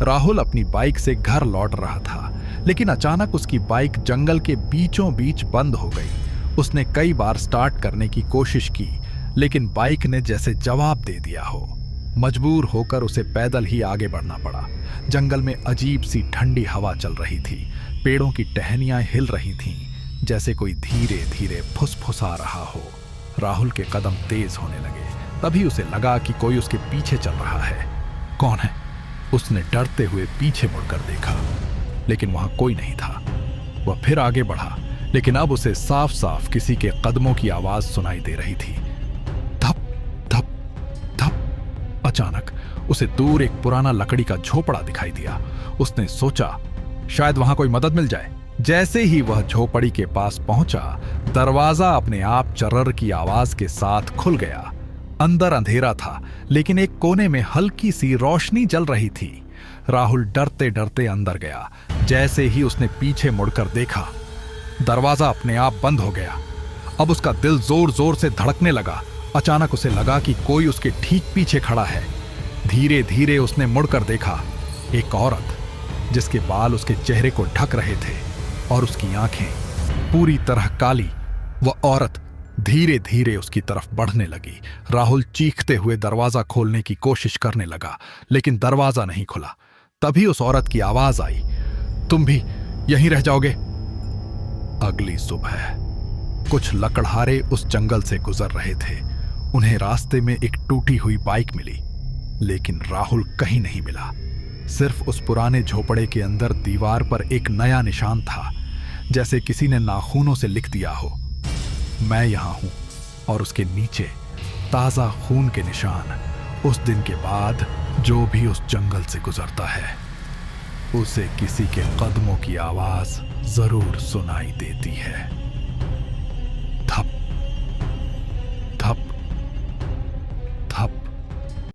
राहुल अपनी बाइक से घर लौट रहा था, लेकिन अचानक उसकी बाइक जंगल के बीचों बीच बंद हो गई। उसने कई बार स्टार्ट करने की कोशिश की, लेकिन बाइक ने जैसे जवाब दे दिया हो। मजबूर होकर उसे पैदल ही आगे बढ़ना पड़ा। जंगल में अजीब सी ठंडी हवा चल रही थी। पेड़ों की टहनियां हिल रही थीं, जैसे कोई धीरे धीरे फुसफुसा रहा हो। राहुल के कदम तेज होने लगे। तभी उसे लगा कि कोई उसके पीछे चल रहा है। कौन है? उसने डरते हुए पीछे मुड़कर देखा, लेकिन वहां कोई नहीं था। वह फिर आगे बढ़ा, लेकिन अब उसे साफ साफ किसी के कदमों की आवाज सुनाई दे रही थी। धप धप धप। अचानक उसे दूर एक पुराना लकड़ी का झोपड़ा दिखाई दिया। उसने सोचा शायद वहां कोई मदद मिल जाए। जैसे ही वह झोपड़ी के पास पहुंचा, दरवाजा अपने आप चर्र की आवाज के साथ खुल गया। अंदर अंधेरा था, लेकिन एक कोने में हल्की सी रोशनी जल रही थी। राहुल डरते डरते अंदर गया। जैसे ही उसने पीछे मुड़कर देखा, दरवाजा अपने आप बंद हो गया। अब उसका दिल जोर जोर से धड़कने लगा। अचानक उसे लगा कि कोई उसके ठीक पीछे खड़ा है। धीरे धीरे उसने मुड़कर देखा। एक औरत, जिसके बाल उसके चेहरे को ढक रहे थे और उसकी आंखें पूरी तरह काली। वह औरत धीरे धीरे उसकी तरफ बढ़ने लगी। राहुल चीखते हुए दरवाजा खोलने की कोशिश करने लगा, लेकिन दरवाजा नहीं खुला। तभी उस औरत की आवाज आई, तुम भी यहीं रह जाओगे? अगली सुबह कुछ लकड़हारे उस जंगल से गुजर रहे थे। उन्हें रास्ते में एक टूटी हुई बाइक मिली, लेकिन राहुल कहीं नहीं मिला। सिर्फ उस पुराने झोपड़े के अंदर दीवार पर एक नया निशान था, जैसे किसी ने नाखूनों से लिख दिया हो, मैं यहां हूं। और उसके नीचे ताजा खून के निशान। उस दिन के बाद जो भी उस जंगल से गुजरता है, उसे किसी के कदमों की आवाज जरूर सुनाई देती है।